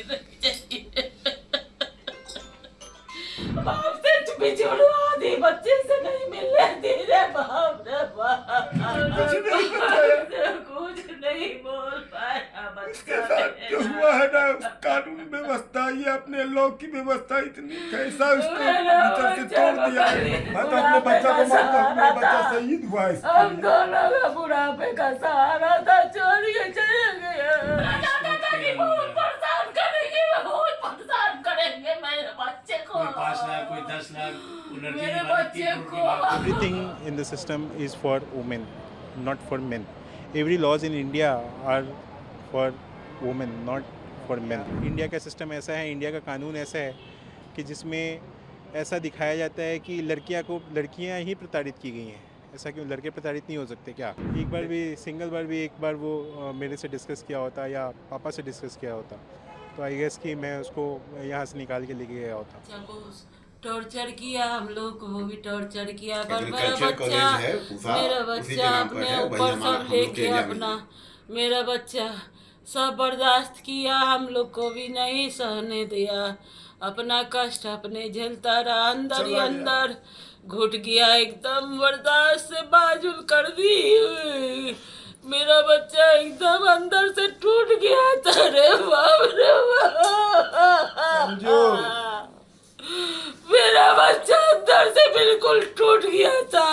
नहीं चाहिए। बाप से बिछुड़वा दी, बच्चे से नहीं मिलने दी रे बाप रे बाप। कुछ नहीं बोल पाया उसके बच्चा साथ जो मेरा। हुआ है ना, कानून व्यवस्था, ये अपने लॉ की व्यवस्था इतनी कैसा उसको भीतर से तोड़ दिया। मैं तो अपने बच्चा को मानता हूँ, मेरा बच्चा शहीद हुआ है इसके हम लिए। दोनों का बुढ़ापे का सहारा था, छोड़ के चले गए। बहुत परेशान करेंगे, बहुत परेशान करेंगे मेरे बच्चे को। कोई 5 लाख, कोई 10 लाख, वो लड़की मेरे की बात, बच्चे 3 करोड़ की को। बात। Everything in the system is for women, not for men. Every laws in India are for women, not for men. India का सिस्टम ऐसा है, इंडिया का कानून ऐसा है कि जिसमें ऐसा दिखाया जाता है कि लड़कियां ही प्रताड़ित की गई हैं। ऐसा क्यों? लड़के प्रताड़ित नहीं हो सकते क्या? एक बार भी, सिंगल बार भी एक बार वो मेरे से डिस्कस किया होता या पापा से डिस्कस किया होता तो आई गेस कि मैं उसको यहाँ से निकाल के लेके गया होता। बच्चा को टॉर्चर किया, हम लोग को भी टॉर्चर किया, पर मेरा एग्रीकल्चर बच्चा, कॉलेज है उफा, मेरा उसी के बच्चा नाम पर अपने है, वही ऊपर हमारा सब हम लोग लेके के एरिया में अपना, मेरा बच्चा सब बर्दाश्त किया, हम लोग को भी नहीं सहने दिया, अपना कष्ट अपने झेलता रहा, अंदर ही अंदर घुट गया, एकदम बर्दाश्त से बाजुल कर दी। मेरा बच्चा एकदम अंदर से टूट गया था रे बाप रे बाप। मेरा बच्चा अंदर से बिल्कुल टूट गया था।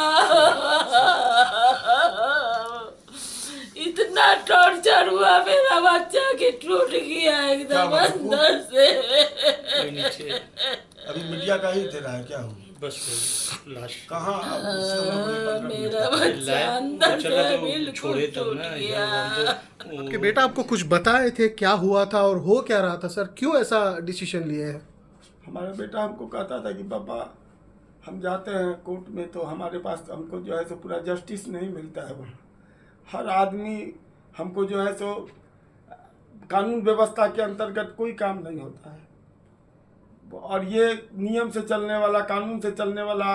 इतना टॉर्चर हुआ मेरा बच्चा कि टूट गया एकदम अंदर से। कोई नीचे अभी मीडिया का ही दे रहा है क्या? बस लाश कहाँ मेरा बच्चा अंदर चला से तो बिल्कुल छोड़े तब टूट ना, गया। आपके बेटा आपको कुछ बताए थे क्या हुआ था और हो क्या रहा था सर? क्यों ऐसा डिसीजन लिए है? हमारा बेटा हमको कहता था कि पापा हम जाते हैं कोर्ट में तो हमारे पास हमको जो है सो पूरा जस्टिस नहीं मिलता है वहाँ। हर आदमी हमको जो है सो कानून व्यवस्था के अंतर्गत कोई काम नहीं होता है, और ये नियम से चलने वाला, कानून से चलने वाला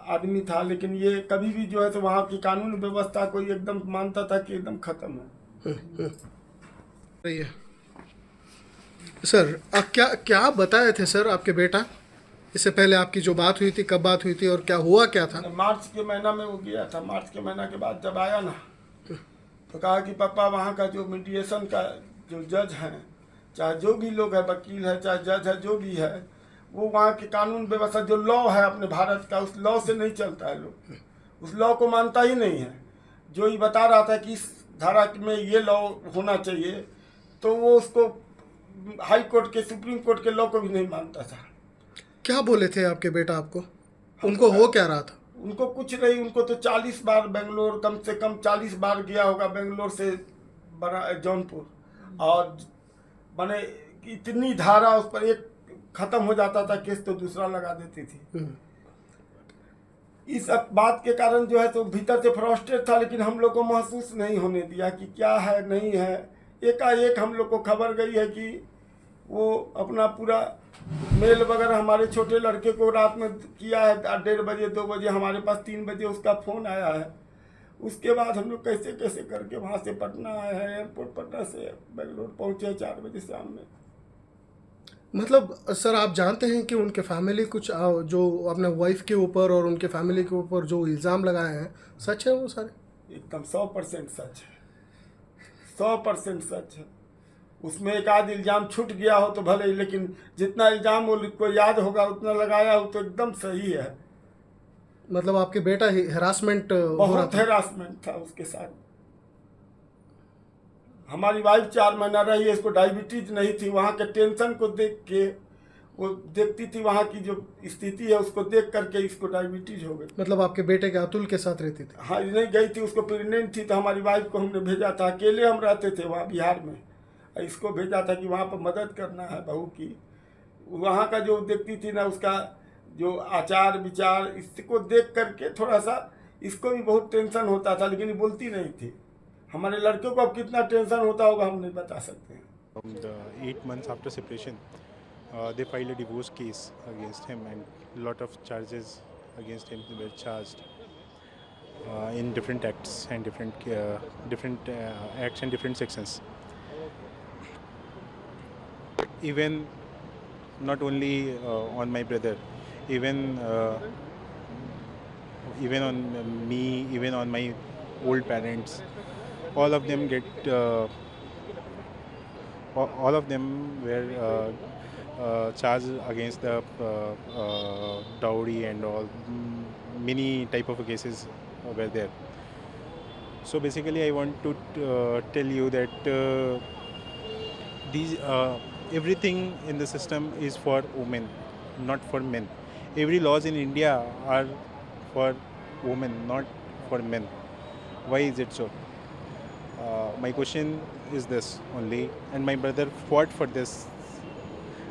आदमी था, लेकिन ये कभी भी जो है सो वहाँ की कानून व्यवस्था को एकदम मानता था कि एकदम खत्म है। सही है सर। क्या क्या बताए थे सर आपके बेटा? इससे पहले आपकी जो बात हुई थी, कब बात हुई थी और क्या हुआ क्या था? मार्च के महीना में वो गया था। मार्च के महीना के बाद जब आया ना तो कहा कि पापा वहाँ का जो मीडिएशन का जो जज हैं, चाहे जो भी लोग है, वकील है, चाहे जज है, जो भी है, वो वहाँ के कानून व्यवस्था जो लॉ है अपने भारत का, उस लॉ से नहीं चलता है। लोग उस लॉ को मानता ही नहीं है। जो ये बता रहा था कि इस धारा में ये लॉ होना चाहिए, तो वो उसको हाई कोर्ट के, सुप्रीम कोर्ट के लॉ को भी नहीं मानता था। क्या बोले थे आपके बेटा आपको? उनको हो क्या रहा था? उनको कुछ नहीं, उनको तो 40 बार बेंगलोर, कम से कम 40 बार गया होगा बेंगलोर से बड़ा जौनपुर, और माने इतनी धारा उस पर, एक खत्म हो जाता था केस तो दूसरा लगा देती थी। इस बात के कारण जो है तो भीतर से फ्रस्ट्रेट था, लेकिन हम लोग को महसूस नहीं होने दिया कि क्या है नहीं है। एकाएक हम लोग को खबर गई है कि वो अपना पूरा मेल वगैरह हमारे छोटे लड़के को रात में किया है 1:30 बजे 2 बजे, हमारे पास 3 बजे उसका फ़ोन आया है। उसके बाद हम लोग कैसे कैसे करके वहाँ से पटना आए हैं, एयरपोर्ट पटना से बेंगलोर पहुँचे 4 बजे शाम में। मतलब सर आप जानते हैं कि उनके फैमिली कुछ जो अपने वाइफ के ऊपर और उनके फैमिली के ऊपर जो इल्ज़ाम लगाए हैं, सच है वो सारे? एकदम 100% सच है, 100% सच है। उसमें एक आध इल्ज़ाम छूट गया हो तो भले ही, लेकिन जितना इल्ज़ाम वो को याद होगा उतना लगाया हो तो एकदम सही है। मतलब आपके बेटा हेरासमेंट हो रहा बहुत था? हेरासमेंट था उसके साथ। हमारी वाइफ 4 महीना रही है, इसको डायबिटीज नहीं थी। वहाँ के टेंशन को देख के वो देखती थी, वहाँ की जो स्थिति है उसको देख करके इसको डायबिटीज हो गई। मतलब आपके बेटे के अतुल के साथ रहती थी? हाँ, नहीं गई थी, उसको प्रेग्नेंट थी तो हमारी वाइफ को हमने भेजा था। अकेले हम रहते थे वहाँ बिहार में, इसको भेजा था कि वहाँ पर मदद करना है बहू की। वहाँ का जो देखती थी ना, उसका जो आचार विचार, इसको देख करके थोड़ा सा इसको भी बहुत टेंशन होता था, लेकिन ये बोलती नहीं थी। हमारे लड़कों को अब कितना टेंशन होता होगा हम नहीं बता सकते हैं। From the 8 months after separation, they filed a divorce case against him, and a lot of charges against him were charged in different acts and different acts and different sections. even not only on my brother, even even on me, even on my old parents, all of them get all of them were charged against the dowry and all. Many type of cases were there. So basically I want to tell you that these everything in the system is for women, not for men. Every laws in India are for women, not for men. Why is it so? My question is this only, and my brother fought for this,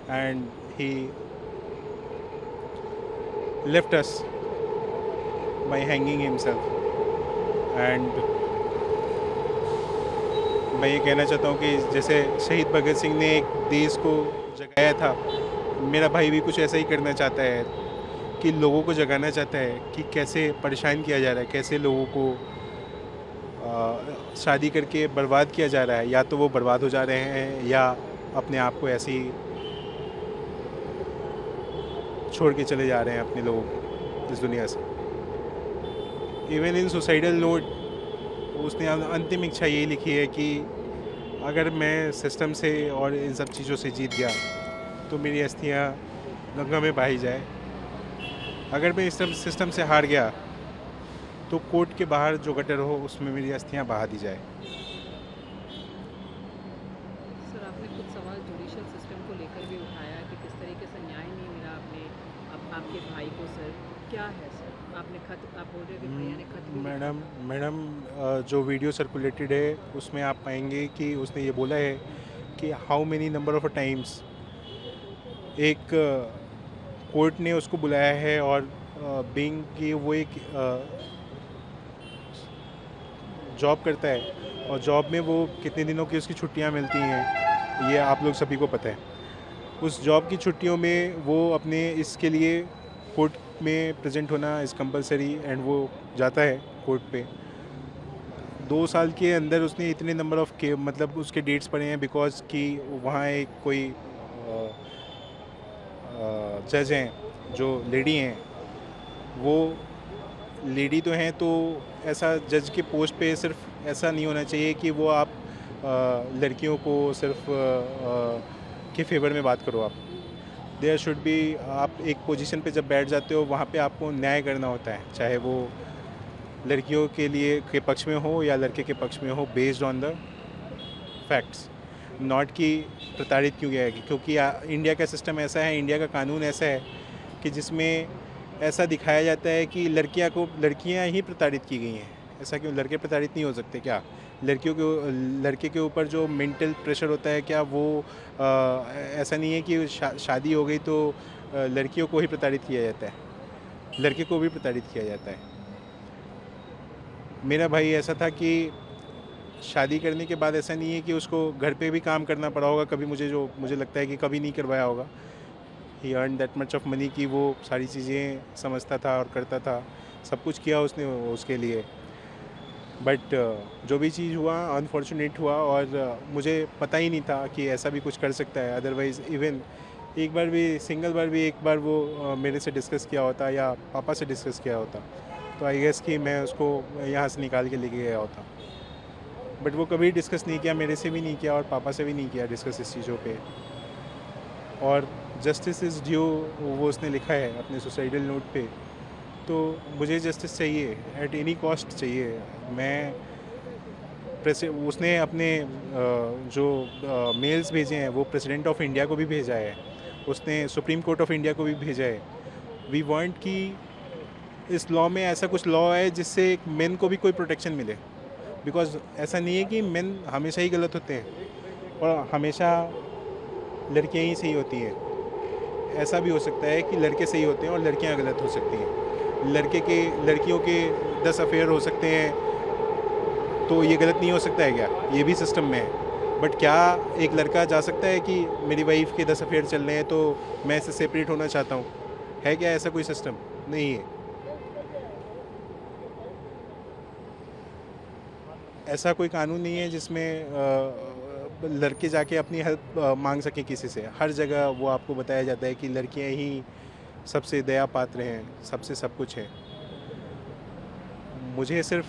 and he left us by hanging himself. And मैं ये कहना चाहता हूँ कि जैसे शहीद भगत सिंह ने एक देश को जगाया था, मेरा भाई भी कुछ ऐसा ही करना चाहता है, कि लोगों को जगाना चाहता है कि कैसे परेशान किया जा रहा है, कैसे लोगों को शादी करके बर्बाद किया जा रहा है। या तो वो बर्बाद हो जा रहे हैं या अपने आप को ऐसे ही छोड़ के चले जा रहे हैं अपने लोग इस दुनिया से। इवन इन सुसाइडल नोट उसने अंतिम इच्छा यही लिखी है कि अगर मैं सिस्टम से और इन सब चीज़ों से जीत गया तो मेरी अस्थियाँ गंगा में बहाई जाए। अगर मैं इस सिस्टम से हार गया तो कोर्ट के बाहर जो गटर हो उसमें मेरी अस्थियाँ बहा दी जाए। सर, आपने कुछ सवाल जुडिशियल सिस्टम को लेकर भी उठाया कि किस तरीके से न्याय नहीं मिला आपके भाई को। सर क्या है सर, आपने खत, आप बोल रहे हो कि भैया ने खत भी लिखा। मैडम जो वीडियो सर्कुलेटेड है उसमें आप पाएंगे कि उसने ये बोला है कि how many number of times एक कोर्ट ने उसको बुलाया है, और बीइंग कि वो एक जॉब करता है और जॉब में वो कितने दिनों की उसकी छुट्टियां मिलती हैं ये आप लोग सभी को पता है। उस जॉब की छुट्टियों में वो अपने इसके लिए कोर्ट में प्रेजेंट होना इज़ कंपलसरी, एंड वो जाता है कोर्ट पे। 2 साल के अंदर उसने इतने नंबर ऑफ के मतलब उसके डेट्स पड़े हैं, बिकॉज कि वहाँ एक कोई जज हैं जो लेडी हैं, वो लेडी तो हैं, तो ऐसा जज के पोस्ट पे सिर्फ ऐसा नहीं होना चाहिए कि वो आप लड़कियों को सिर्फ के फेवर में बात करो। आप देयर शुड बी, आप एक पोजीशन पे जब बैठ जाते हो वहाँ पे आपको न्याय करना होता है, चाहे वो लड़कियों के लिए के पक्ष में हो या लड़के के पक्ष में हो, based on the facts, not कि प्रताड़ित क्यों गया है। क्योंकि इंडिया का सिस्टम ऐसा है, इंडिया का कानून ऐसा है कि जिसमें ऐसा दिखाया जाता है कि लड़कियां ही प्रताड़ित की गई हैं। ऐसा क्यों? लड़के प्रताड़ित नहीं हो सकते क्या? लड़के के ऊपर जो मेंटल प्रेशर होता है, क्या वो ऐसा नहीं है कि शादी हो गई तो लड़कियों को ही प्रताड़ित किया जाता है, लड़के को भी प्रताड़ित किया जाता है। मेरा भाई ऐसा था कि शादी करने के बाद ऐसा नहीं है कि उसको घर पे भी काम करना पड़ा होगा कभी, मुझे लगता है कि कभी नहीं करवाया होगा। He earn that much of money कि वो सारी चीज़ें समझता था और करता था, सब कुछ किया उसने उसके लिए। बट जो भी चीज़ हुआ अनफॉर्चुनेट हुआ, और मुझे पता ही नहीं था कि ऐसा भी कुछ कर सकता है। अदरवाइज़ इवन एक बार भी, सिंगल बार भी एक बार वो मेरे से डिस्कस किया होता या पापा से डिस्कस किया होता, तो आई गेस कि मैं उसको यहाँ से निकाल के लेके गया होता। बट वो कभी डिस्कस नहीं किया, मेरे से भी नहीं किया और पापा से भी नहीं किया डिस्कस इस चीज़ों पे। और जस्टिस इज़ ड्यू वो उसने लिखा है अपने सुसाइडल नोट पे, तो मुझे जस्टिस चाहिए, एट एनी कॉस्ट चाहिए। उसने अपने जो मेल्स भेजे हैं वो प्रेसिडेंट ऑफ इंडिया को भी भेजा है, उसने सुप्रीम कोर्ट ऑफ इंडिया को भी भेजा है। वी वांट कि इस लॉ में ऐसा कुछ लॉ है जिससे एक मेन को भी कोई प्रोटेक्शन मिले, बिकॉज ऐसा नहीं है कि मेन हमेशा ही गलत होते हैं और हमेशा लड़कियां ही सही होती हैं। ऐसा भी हो सकता है कि लड़के सही होते हैं और लड़कियां गलत हो सकती हैं। लड़कियों के 10 अफेयर हो सकते हैं, तो ये गलत नहीं हो सकता है क्या? ये भी सिस्टम में है। बट क्या एक लड़का जा सकता है कि मेरी वाइफ के 10 अफेयर चल रहे हैं तो मैं इससे सेपरेट होना चाहता हूँ? है क्या ऐसा कोई सिस्टम? नहीं है। ऐसा कोई कानून नहीं है जिसमें लड़के जाके अपनी हेल्प मांग सकें किसी से। हर जगह वो आपको बताया जाता है कि लड़कियां ही सबसे दया पात्र हैं, सबसे सब कुछ है। मुझे सिर्फ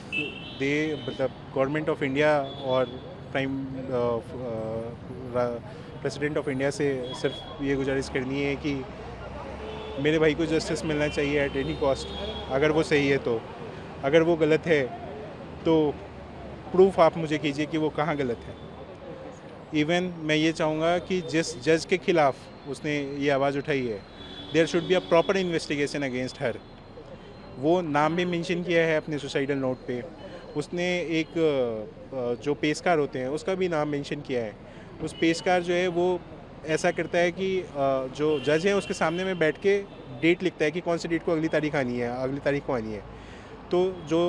मतलब गवर्नमेंट ऑफ इंडिया और प्रेसिडेंट ऑफ इंडिया से सिर्फ ये गुजारिश करनी है कि मेरे भाई को जस्टिस मिलना चाहिए एट एनी कॉस्ट। अगर वो सही है तो, अगर वो गलत है तो प्रूफ आप मुझे कीजिए कि वो कहाँ गलत है। इवन मैं ये चाहूँगा कि जिस जज के खिलाफ उसने ये आवाज़ उठाई है, there should be a proper investigation against her. वो नाम भी मेंशन किया है अपने सुसाइडल नोट पे। उसने एक जो पेशकार होते हैं उसका भी नाम मेंशन किया है। उस पेशकार जो है वो ऐसा करता है कि जो जज है उसके सामने में बैठ के डेट लिखता है कि कौन सी डेट को अगली तारीख आनी है, अगली तारीख को आनी है। तो जो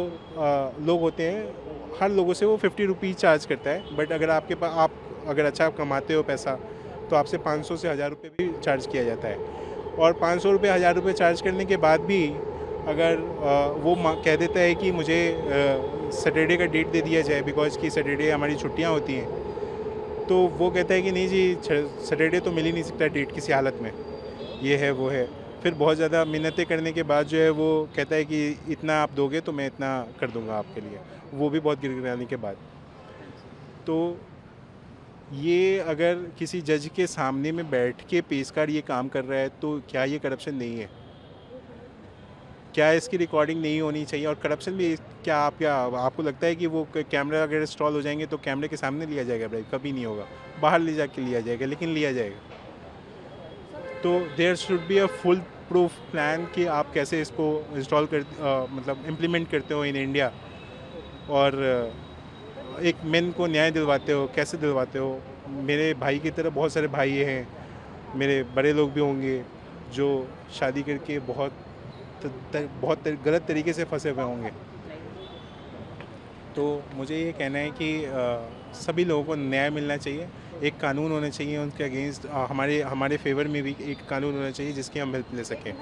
लोग होते हैं हर लोगों से वो 50 रुपीज़ चार्ज करता है। बट अगर आपके पास आप अगर अच्छा कमाते हो पैसा तो आपसे 500 से 1000 रुपये भी चार्ज किया जाता है। और 500 रुपये 1000 रुपये चार्ज करने के बाद भी अगर वो कह देता है कि मुझे सैटरडे का डेट दे दिया जाए बिकॉज कि सैटरडे हमारी छुट्टियां होती हैं, तो वो कहता है कि नहीं जी सैटरडे तो मिल ही नहीं सकता डेट किसी हालत में, ये है वो है। फिर बहुत ज़्यादा मिन्नतें करने के बाद जो है वो कहता है कि इतना आप दोगे तो मैं इतना कर दूंगा आपके लिए, वो भी बहुत गिड़गिड़ाने के बाद। तो ये अगर किसी जज के सामने में बैठ के पेशकार ये काम कर रहा है तो क्या ये करप्शन नहीं है? क्या इसकी रिकॉर्डिंग नहीं होनी चाहिए? और करप्शन भी क्या आपको लगता है कि वो कैमरा अगर इंस्टॉल हो जाएंगे तो कैमरे के सामने लिया जाएगा ब्राइब? कभी नहीं होगा, बाहर ले जाके लिया जाएगा, लेकिन लिया जाएगा। तो there should be a full proof plan कि आप कैसे इसको इंस्टॉल मतलब इम्प्लीमेंट करते हो इन इंडिया, और एक मेन को न्याय दिलवाते हो, कैसे दिलवाते हो। मेरे भाई की तरह बहुत सारे भाई हैं, मेरे बड़े लोग भी होंगे जो शादी करके बहुत गलत तरीके से फंसे हुए होंगे। तो मुझे ये कहना है कि सभी लोगों को न्याय मिलना चाहिए। एक कानून होना चाहिए उनके अगेंस्ट, हमारे फेवर में भी एक कानून होना चाहिए जिसकी हम हेल्प ले सकें।